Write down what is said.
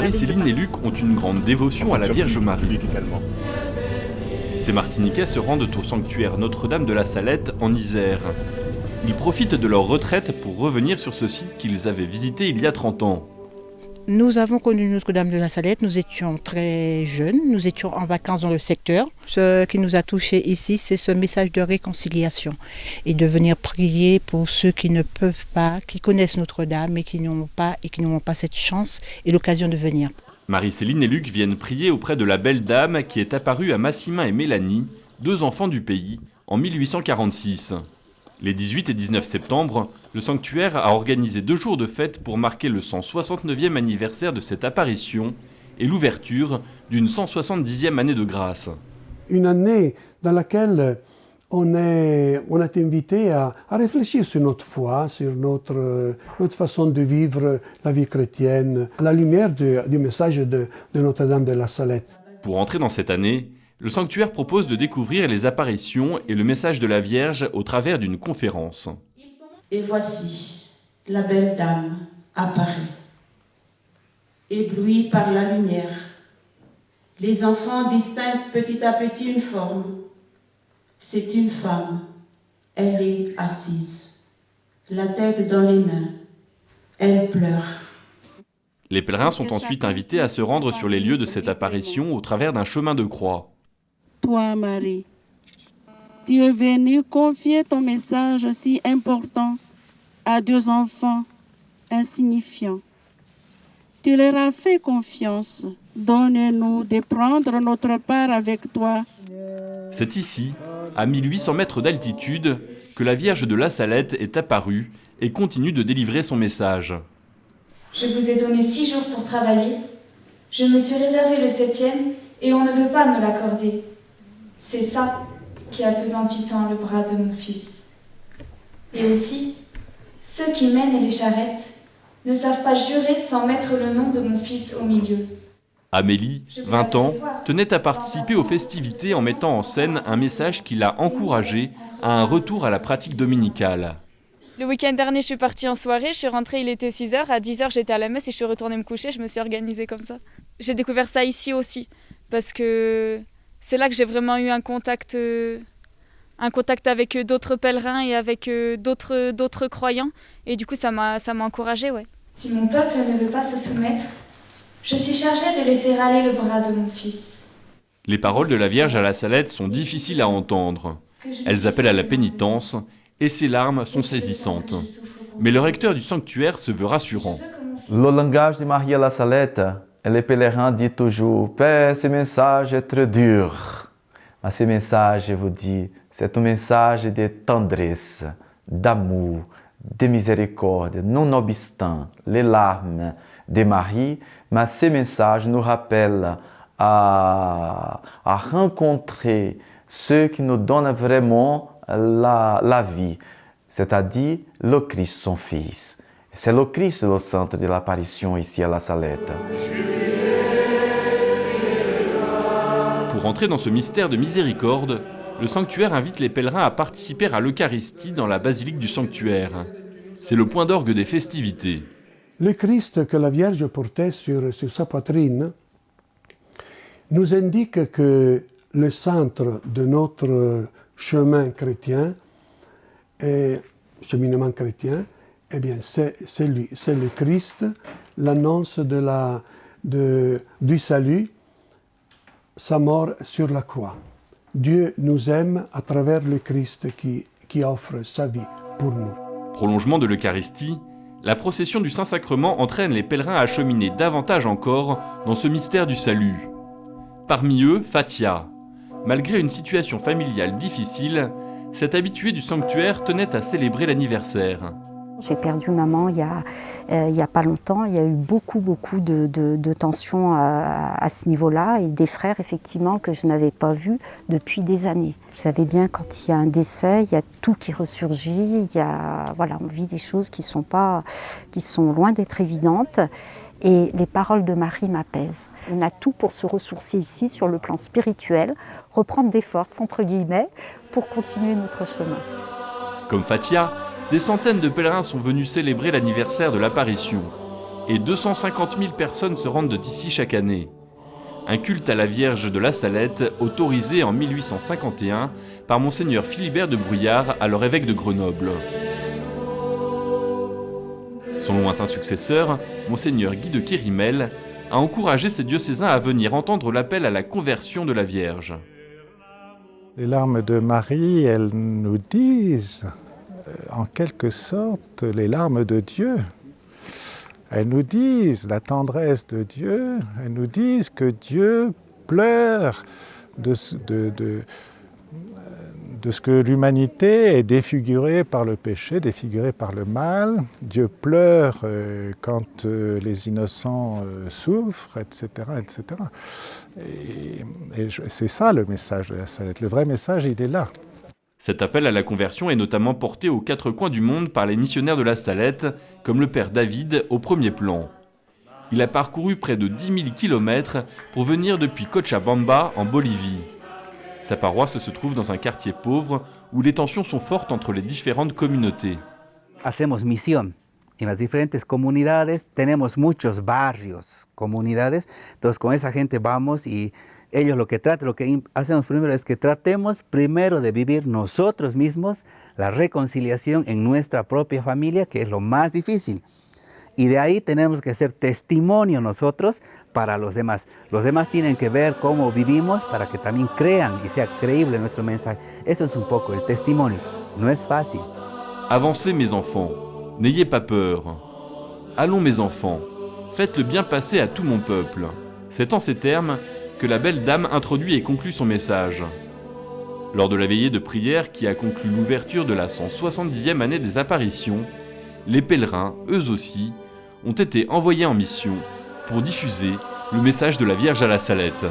Marie-Céline et Luc ont une grande dévotion à la Vierge Marie. Ces Martiniquais se rendent au sanctuaire Notre-Dame de la Salette en Isère. Ils profitent de leur retraite pour revenir sur ce site qu'ils avaient visité il y a 30 ans. Nous avons connu Notre-Dame de la Salette, nous étions très jeunes, nous étions en vacances dans le secteur. Ce qui nous a touchés ici, c'est ce message de réconciliation et de venir prier pour ceux qui ne peuvent pas, qui connaissent Notre-Dame mais qui n'ont pas cette chance et l'occasion de venir. Marie-Céline et Luc viennent prier auprès de la Belle Dame qui est apparue à Massimin et Mélanie, 2 enfants du pays, en 1846. Les 18 et 19 septembre, le sanctuaire a organisé 2 jours de fête pour marquer le 169e anniversaire de cette apparition et l'ouverture d'une 170e année de grâce. Une année dans laquelle on a été invité à réfléchir sur notre foi, sur notre façon de vivre la vie chrétienne, à la lumière du message de Notre-Dame de la Salette. Pour entrer dans cette année, le sanctuaire propose de découvrir les apparitions et le message de la Vierge au travers d'une conférence. Et voici, la belle dame apparaît, éblouie par la lumière. Les enfants distinguent petit à petit une forme. C'est une femme. Elle est assise, la tête dans les mains. Elle pleure. Les pèlerins sont ensuite invités à se rendre sur les lieux de cette apparition au travers d'un chemin de croix. Toi, Marie, tu es venue confier ton message si important à 2 enfants insignifiants. Tu leur as fait confiance. Donne-nous de prendre notre part avec toi. C'est ici, à 1800 mètres d'altitude, que la Vierge de la Salette est apparue et continue de délivrer son message. Je vous ai donné 6 jours pour travailler. Je me suis réservé le 7e et on ne veut pas me l'accorder. C'est ça qui appesantit tant le bras de mon fils. Et aussi, ceux qui mènent les charrettes ne savent pas jurer sans mettre le nom de mon fils au milieu. Amélie, 20 ans, tenait à participer aux festivités en mettant en scène un message qui l'a encouragée à un retour à la pratique dominicale. Le week-end dernier, je suis partie en soirée, je suis rentrée, il était 6h, à 10h j'étais à la messe et je suis retournée me coucher, je me suis organisée comme ça. J'ai découvert ça ici aussi, parce que c'est là que j'ai vraiment eu un contact avec d'autres pèlerins et avec d'autres croyants, et du coup ça m'a encouragée, ouais. Si mon peuple ne veut pas se soumettre, je suis chargée de laisser râler le bras de mon fils. Les paroles de la Vierge à la Salette sont difficiles à entendre. Elles appellent à la pénitence et ses larmes sont saisissantes. Mais le recteur du sanctuaire se veut rassurant. Le langage de Marie à la Salette, les pèlerins disent toujours « Père, ce message est très dur ». Mais ce message, je vous dis, c'est un message de tendresse, d'amour, de miséricorde, nonobstant les larmes de Marie, mais ce message nous rappelle à rencontrer ceux qui nous donnent vraiment la vie, c'est-à-dire le Christ, son Fils. C'est le Christ le centre de l'apparition ici à la Salette. Pour entrer dans ce mystère de miséricorde, le sanctuaire invite les pèlerins à participer à l'Eucharistie dans la basilique du sanctuaire. C'est le point d'orgue des festivités. Le Christ que la Vierge portait sur sa poitrine nous indique que le centre de notre chemin chrétien et cheminement chrétien, eh bien, c'est lui, c'est le Christ, l'annonce du salut, sa mort sur la croix. Dieu nous aime à travers le Christ qui offre sa vie pour nous. Prolongement de l'Eucharistie, la procession du Saint-Sacrement entraîne les pèlerins à cheminer davantage encore dans ce mystère du salut. Parmi eux, Fatia. Malgré une situation familiale difficile, cette habituée du sanctuaire tenait à célébrer l'anniversaire. J'ai perdu maman il y a pas longtemps. Il y a eu beaucoup de tensions à ce niveau-là et des frères effectivement que je n'avais pas vus depuis des années. Vous savez bien, quand il y a un décès, il y a tout qui ressurgit. On vit des choses qui sont loin d'être évidentes. Et les paroles de Marie m'apaisent. On a tout pour se ressourcer ici sur le plan spirituel, reprendre des forces entre guillemets pour continuer notre chemin. Comme Fatia, des centaines de pèlerins sont venus célébrer l'anniversaire de l'apparition. et 250 000 personnes se rendent ici chaque année. Un culte à la Vierge de la Salette autorisé en 1851 par Monseigneur Philibert de Bruyères, alors évêque de Grenoble. Son lointain successeur, Monseigneur Guy de Kérimel, a encouragé ses diocésains à venir entendre l'appel à la conversion de la Vierge. Les larmes de Marie, elles nous disent, en quelque sorte, les larmes de Dieu. Elles nous disent la tendresse de Dieu, elles nous disent que Dieu pleure de ce que l'humanité est défigurée par le péché, défigurée par le mal. Dieu pleure quand les innocents souffrent, etc. etc. Et c'est ça le message de la Salette. Le vrai message, il est là. Cet appel à la conversion est notamment porté aux quatre coins du monde par les missionnaires de la Salette, comme le père David au premier plan. Il a parcouru près de 10 000 kilomètres pour venir depuis Cochabamba en Bolivie. Sa paroisse se trouve dans un quartier pauvre où les tensions sont fortes entre les différentes communautés. Hacemos misión. En las diferentes comunidades tenemos muchos barrios, comunidades. Entonces con esa gente vamos y ellos lo que hacemos primero es que tratemos primero de vivir nosotros mismos la reconciliación en nuestra propia familia, que es lo más difícil. Y de ahí tenemos que hacer testimonio nosotros para los demás. Los demás tienen que ver cómo vivimos para que también crean y sea creíble nuestro mensaje. Eso es un poco el testimonio. No es fácil. Avancez mes enfants, n'ayez pas peur. Allons mes enfants, faites le bien passer à tout mon peuple. C'est en ces termes que la belle dame introduit et conclut son message. Lors de la veillée de prière qui a conclu l'ouverture de la 170e année des apparitions, les pèlerins, eux aussi, ont été envoyés en mission pour diffuser le message de la Vierge à la Salette.